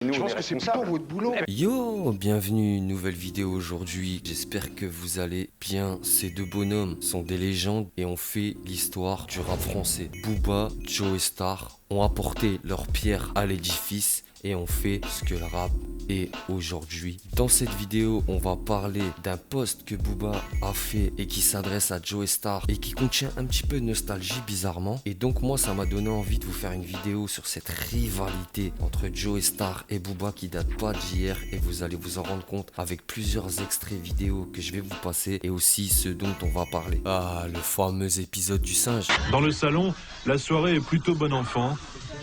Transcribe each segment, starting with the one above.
Je pense que c'est plutôt votre boulot. Yo, bienvenue, une nouvelle vidéo aujourd'hui. J'espère que vous allez bien. Ces deux bonhommes sont des légendes et ont fait l'histoire du rap français. Booba, Joe Star ont apporté leur pierre à l'édifice et ont fait ce que le rap est aujourd'hui. Dans cette vidéo, on va parler d'un post que Booba a fait et qui s'adresse à Joe Star et qui contient un petit peu de nostalgie bizarrement. Et donc moi, ça m'a donné envie de vous faire une vidéo sur cette rivalité entre Joe Star et Booba qui date pas d'hier, et vous allez vous en rendre compte avec plusieurs extraits vidéo que je vais vous passer et aussi ce dont on va parler. Ah, le fameux épisode du singe. Dans le salon, la soirée est plutôt bon enfant,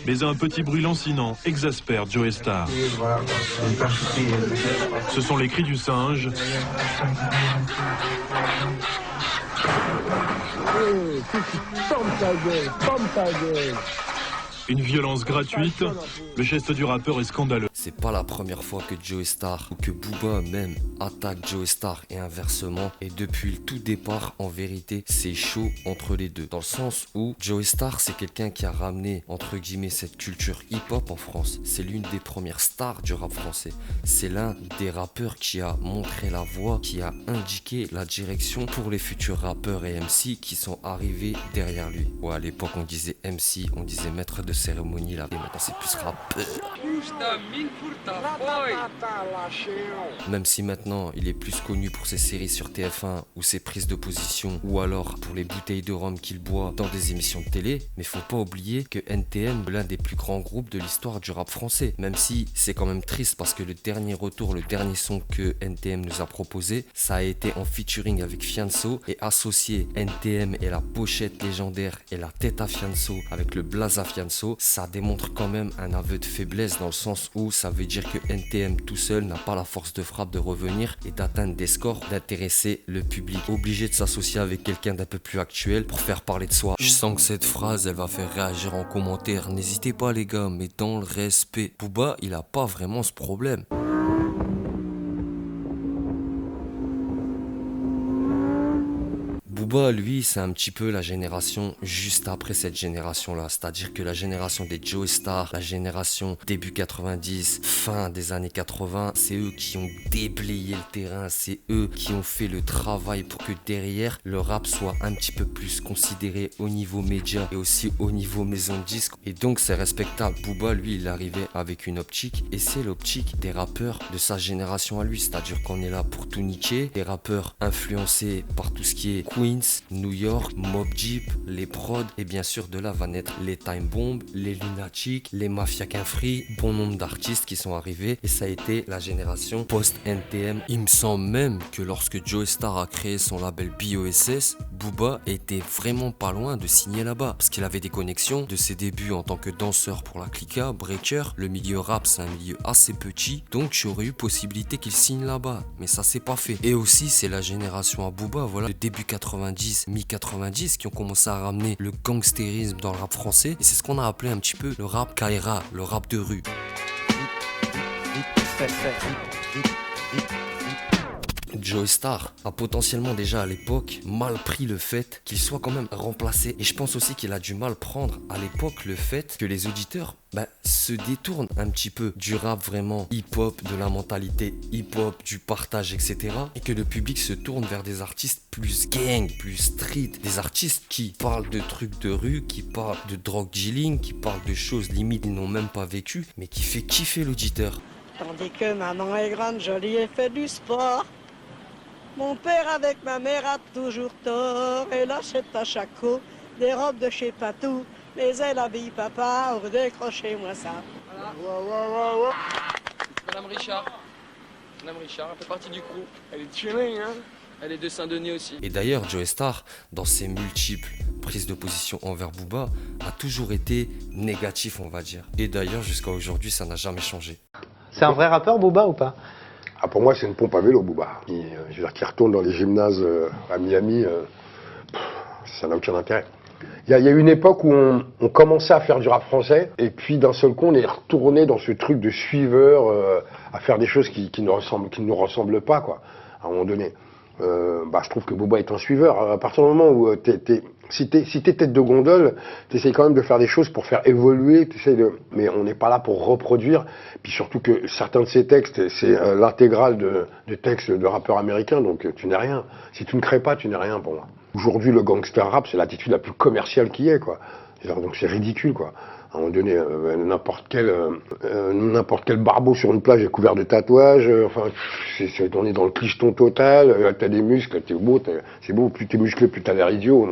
mais un petit bruit lancinant exaspère Joe Star. Ce sont les cris du singe. Une violence gratuite, le geste du rappeur est scandaleux. C'est pas la première fois que Joe Star ou que Booba même attaque Joe Star et inversement. Et depuis le tout départ, en vérité, c'est chaud entre les deux. Dans le sens où Joe Star, c'est quelqu'un qui a ramené, entre guillemets, cette culture hip-hop en France. C'est l'une des premières stars du rap français. C'est l'un des rappeurs qui a montré la voie, qui a indiqué la direction pour les futurs rappeurs et MC qui sont arrivés derrière lui. Ouais, à l'époque, on disait MC, on disait maître de cérémonie là, et maintenant c'est plus rappeur. Même si maintenant il est plus connu pour ses séries sur TF1 ou ses prises de position, ou alors pour les bouteilles de rhum qu'il boit dans des émissions de télé, mais faut pas oublier que NTM est l'un des plus grands groupes de l'histoire du rap français. Même si c'est quand même triste parce que le dernier retour, le dernier son que NTM nous a proposé, ça a été en featuring avec Fianso, et associé NTM et la pochette légendaire et la tête à Fianso avec le blaze à Fianso, ça démontre quand même un aveu de faiblesse, dans le sens où ça veut dire que NTM tout seul n'a pas la force de frappe de revenir et d'atteindre des scores, d'intéresser le public. Obligé de s'associer avec quelqu'un d'un peu plus actuel pour faire parler de soi. Je sens que cette phrase, elle va faire réagir en commentaire. N'hésitez pas les gars, mais dans le respect. Booba, il a pas vraiment ce problème. Booba, lui, c'est un petit peu la génération juste après cette génération-là. C'est-à-dire que la génération des Joe Star, la génération début 90, fin des années 80, c'est eux qui ont déblayé le terrain, c'est eux qui ont fait le travail pour que derrière, le rap soit un petit peu plus considéré au niveau média et aussi au niveau maison de disques. Et donc, c'est respectable. Booba, lui, il est arrivé avec une optique, et c'est l'optique des rappeurs de sa génération à lui. C'est-à-dire qu'on est là pour tout niquer, des rappeurs influencés par tout ce qui est Queens, New York, Mobb Deep, les prods, et bien sûr de là va naître les Time Bomb, les Lunatic, les Mafia Free, bon nombre d'artistes qui sont arrivés, et ça a été la génération post-NTM. Il me semble même que lorsque Joe Star a créé son label BOSS, Booba était vraiment pas loin de signer là-bas, parce qu'il avait des connexions de ses débuts en tant que danseur pour la Clica, breaker. Le milieu rap, c'est un milieu assez petit, donc j'aurais eu possibilité qu'il signe là-bas, mais ça s'est pas fait. Et aussi c'est la génération à Booba, voilà, de début 90, mi-90, qui ont commencé à ramener le gangstérisme dans le rap français, et c'est ce qu'on a appelé un petit peu le rap Kaira, le rap de rue. Joe Star a potentiellement déjà à l'époque mal pris le fait qu'il soit quand même remplacé, et je pense aussi qu'il a du mal prendre à l'époque le fait que les auditeurs se détournent un petit peu du rap vraiment hip-hop, de la mentalité hip-hop, du partage, etc. Et que le public se tourne vers des artistes plus gang, plus street, des artistes qui parlent de trucs de rue, qui parlent de drug dealing, qui parlent de choses limite ils n'ont même pas vécu, mais qui fait kiffer l'auditeur. Tandis que maman est grande, jolie et fait du sport. Mon père avec ma mère a toujours tort. Elle achète à Chaco des robes de chez Patou. Mais elle habille papa, décrochez-moi ça. Voilà. Madame Richard, elle fait partie du crew. Elle est tuée, hein. Elle est de Saint-Denis aussi. Et d'ailleurs, Joe Star, dans ses multiples prises de position envers Booba, a toujours été négatif, on va dire. Et d'ailleurs, jusqu'à aujourd'hui, ça n'a jamais changé. C'est un vrai rappeur, Booba, ou pas? Ah, pour moi, c'est une pompe à vélo, Booba. Je veux dire, qu'il retourne dans les gymnases à Miami, ça n'a aucun intérêt. Il y a une époque où on commençait à faire du rap français, et puis d'un seul coup, on est retourné dans ce truc de suiveur, à faire des choses qui ne nous ressemblent pas, quoi, à un moment donné. je trouve que Booba est un suiveur. À partir du moment où si t'es tête de gondole, t'essayes quand même de faire des choses pour faire évoluer, mais on n'est pas là pour reproduire. Puis surtout que certains de ces textes, c'est l'intégrale de textes de rappeurs américains, donc tu n'es rien. Si tu ne crées pas, tu n'es rien pour moi. Aujourd'hui, le gangster rap, c'est l'attitude la plus commerciale qui est, quoi. Donc c'est ridicule, quoi. À un moment donné, n'importe quel barbeau sur une plage est couvert de tatouages. On est dans le clicheton total. T'as des muscles, t'es beau, c'est beau. Plus t'es musclé, plus t'as l'air idiot,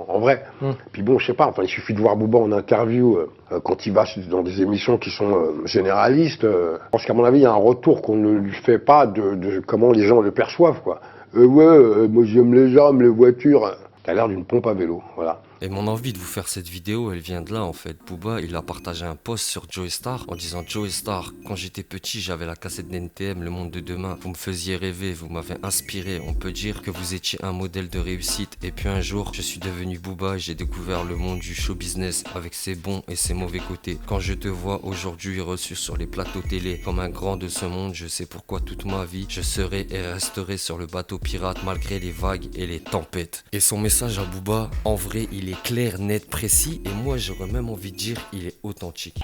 en vrai. Puis bon, je sais pas. Il suffit de voir Booba en interview quand il va dans des émissions qui sont généralistes. Je pense qu'à mon avis, il y a un retour qu'on ne lui fait pas de comment les gens le perçoivent, quoi. Moi j'aime les armes, les voitures. T'as l'air d'une pompe à vélo, voilà. Et mon envie de vous faire cette vidéo, elle vient de là en fait. Booba, il a partagé un post sur Joey Star en disant: Joey Star, quand j'étais petit, j'avais la cassette d'NTM, Le Monde de Demain. Vous me faisiez rêver, vous m'avez inspiré. On peut dire que vous étiez un modèle de réussite. Et puis un jour, je suis devenu Booba et j'ai découvert le monde du show business avec ses bons et ses mauvais côtés. Quand je te vois aujourd'hui reçu sur les plateaux télé comme un grand de ce monde, je sais pourquoi toute ma vie, je serai et resterai sur le bateau pirate malgré les vagues et les tempêtes. Et son message à Booba, en vrai, il est clair, net, précis, et moi j'aurais même envie de dire il est authentique.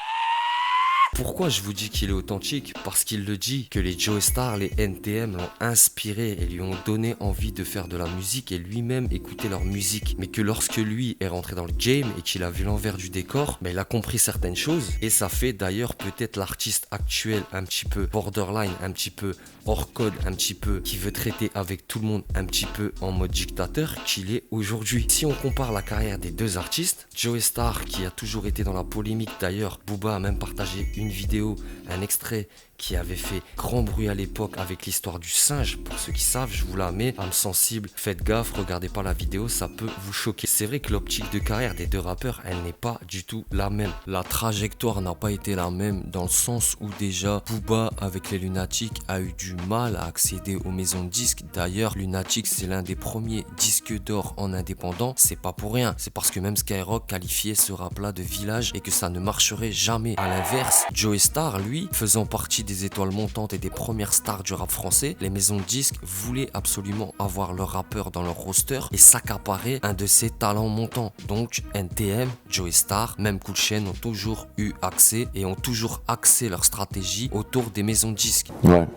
Pourquoi je vous dis qu'il est authentique? Parce qu'il le dit, que les Joey Star, les NTM l'ont inspiré et lui ont donné envie de faire de la musique et lui-même écouter leur musique. Mais que lorsque lui est rentré dans le game et qu'il a vu l'envers du décor, il a compris certaines choses. Et ça fait d'ailleurs peut-être l'artiste actuel un petit peu borderline, un petit peu hors code, un petit peu qui veut traiter avec tout le monde un petit peu en mode dictateur qu'il est aujourd'hui. Si on compare la carrière des deux artistes, Joey Star qui a toujours été dans la polémique, d'ailleurs Booba a même partagé une vidéo, un extrait qui avait fait grand bruit à l'époque avec l'histoire du singe. Pour ceux qui savent, je vous la mets, âme sensible, faites gaffe, regardez pas la vidéo, ça peut vous choquer. C'est vrai que l'optique de carrière des deux rappeurs, elle n'est pas du tout la même. La trajectoire n'a pas été la même dans le sens où déjà Booba avec les Lunatics a eu du mal à accéder aux maisons de disques. D'ailleurs, Lunatics c'est l'un des premiers disques d'or en indépendant, c'est pas pour rien, c'est parce que même Skyrock qualifiait ce rap là de village et que ça ne marcherait jamais. À l'inverse, Joey Star, lui, faisant partie des étoiles montantes et des premières stars du rap français, les maisons de disques voulaient absolument avoir leur rappeur dans leur roster et s'accaparer un de ces talents montants. Donc NTM, Joey Star, même Cool Chain ont toujours eu accès et ont toujours axé leur stratégie autour des maisons de disques. Ouais,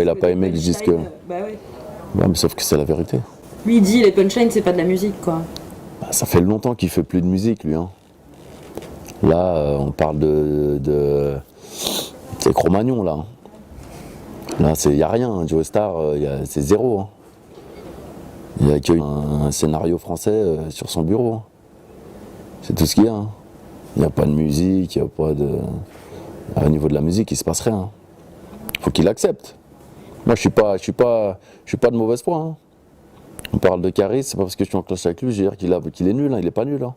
il a pas aimé que je dise que... Bah ouais. Ouais, mais sauf que c'est la vérité. Lui il dit les punchlines c'est pas de la musique quoi. Bah, ça fait longtemps qu'il fait plus de musique lui. Hein. Là, on parle c'est Cro-Magnon là. Là, il n'y a rien. Hein. Joey Star, c'est zéro. Hein. Il n'y a qu'un scénario français sur son bureau. Hein. C'est tout ce qu'il y a. Hein. Il n'y a pas de musique, il n'y a pas de... Au niveau de la musique, il ne se passe rien. Faut qu'il accepte. Moi, je suis pas de mauvaise foi. Hein. On parle de charisme, c'est pas parce que je suis en clash avec lui, je veux dire qu'il est nul. Hein. Il n'est pas nul. Hein.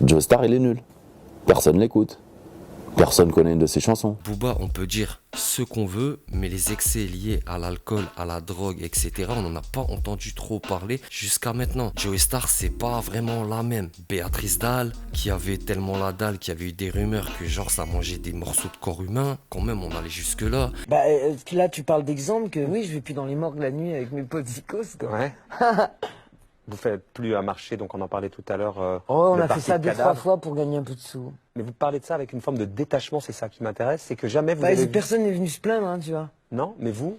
Joey Star, il est nul. Personne l'écoute. Personne connaît une de ses chansons. Booba, on peut dire ce qu'on veut, mais les excès liés à l'alcool, à la drogue, etc., on n'en a pas entendu trop parler jusqu'à maintenant. Joey Star, c'est pas vraiment la même. Béatrice Dalle, qui avait tellement la dalle, qui avait eu des rumeurs que genre ça mangeait des morceaux de corps humain, quand même on allait jusque là. Bah là tu parles d'exemple que oui je vais plus dans les morgues la nuit avec mes potes zikos quoi. Ouais. Vous faites plus à marcher, donc on en parlait tout à l'heure. Oh, on a fait ça 2-3 fois pour gagner un peu de sous. Mais vous parlez de ça avec une forme de détachement, c'est ça qui m'intéresse, c'est que jamais vous bah, avez... Personne n'est venu se plaindre, hein, tu vois. Non, mais vous,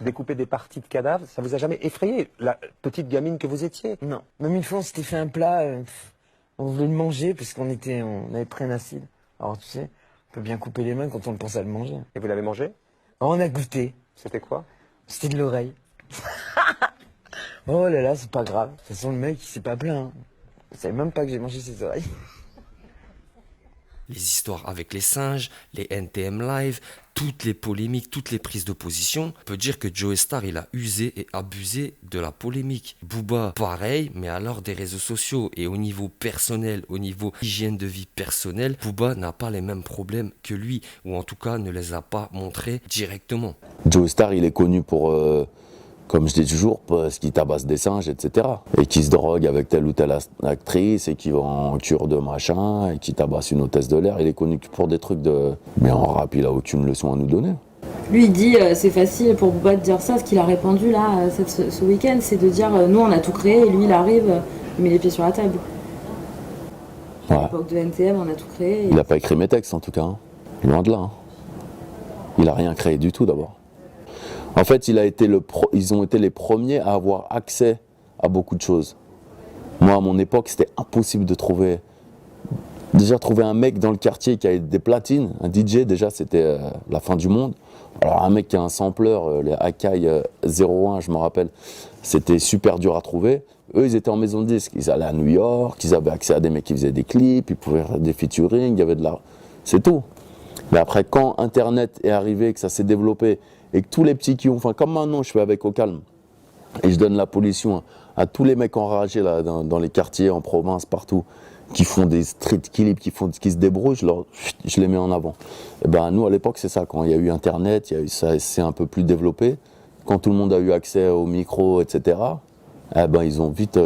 découper des parties de cadavres, ça vous a jamais effrayé, la petite gamine que vous étiez? Non. Même une fois, on s'était fait un plat, on voulait le manger parce qu'on avait pris un acide. Alors tu sais, on peut bien couper les mains quand on pense à le manger. Et vous l'avez mangé? On a goûté. C'était quoi? C'était de l'oreille. Oh là là, c'est pas grave. De toute façon, le mec, il s'est pas plaint. Hein. Il savait même pas que j'ai mangé ses oreilles. Les histoires avec les singes, les NTM Live, toutes les polémiques, toutes les prises de position. On peut dire que Joey Star, il a usé et abusé de la polémique. Booba, pareil, mais alors des réseaux sociaux. Et au niveau personnel, au niveau hygiène de vie personnelle, Booba n'a pas les mêmes problèmes que lui. Ou en tout cas, ne les a pas montrés directement. Joey Star, il est connu pour... comme je dis toujours, parce qu'il tabasse des singes, etc. Et qui se drogue avec telle ou telle actrice, et qui va en cure de machin, et qui tabasse une hôtesse de l'air. Il est connu pour des trucs de... Mais en rap, il a aucune leçon à nous donner. Lui, il dit, c'est facile pour Booba de dire ça. Ce qu'il a répondu là, ce week-end, c'est de dire, nous, on a tout créé, et lui, il arrive, il met les pieds sur la table. Ouais. À l'époque de NTM, on a tout créé. Il n'a pas écrit mes textes en tout cas, hein. Loin de là. Hein. Il n'a rien créé du tout d'abord. En fait, ils ont été les premiers à avoir accès à beaucoup de choses. Moi, à mon époque, c'était impossible de trouver... Déjà, trouver un mec dans le quartier qui avait des platines, un DJ, déjà, c'était la fin du monde. Alors, un mec qui a un sampler, les Akai 01, je me rappelle, c'était super dur à trouver. Eux, ils étaient en maison de disques. Ils allaient à New York, ils avaient accès à des mecs qui faisaient des clips, ils pouvaient faire des featuring, il y avait de l'art. C'est tout. Mais après, quand Internet est arrivé, que ça s'est développé, et que tous les petits qui ont... Enfin, comme maintenant, je fais avec Au Calme, et je donne la pollution à tous les mecs enragés là, dans les quartiers, en province, partout, qui font des street clips, qui se débrouillent, je les mets en avant. Et ben, nous, à l'époque, c'est ça. Quand il y a eu Internet, ça s'est un peu plus développé. Quand tout le monde a eu accès aux micros, etc., eh ben, ils ont vite...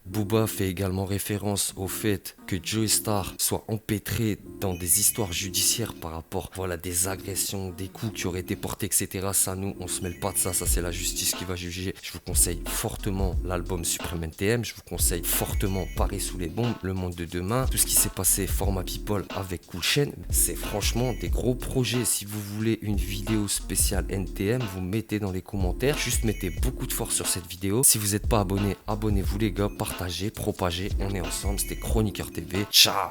Booba fait également référence au fait que Joey Starr soit empêtré dans des histoires judiciaires par rapport à des agressions, des coups qui auraient été portés, etc. Ça, nous, on se mêle pas de ça. Ça, c'est la justice qui va juger. Je vous conseille fortement l'album Supreme NTM. Je vous conseille fortement Paris sous les bombes, Le Monde de Demain. Tout ce qui s'est passé, Format People avec Cool Chain, c'est franchement des gros projets. Si vous voulez une vidéo spéciale NTM, vous mettez dans les commentaires. Juste mettez beaucoup de force sur cette vidéo. Si vous n'êtes pas abonné, abonnez-vous les gars, partagez, propagez. On est ensemble. C'était Chroniqueur TV. Ciao!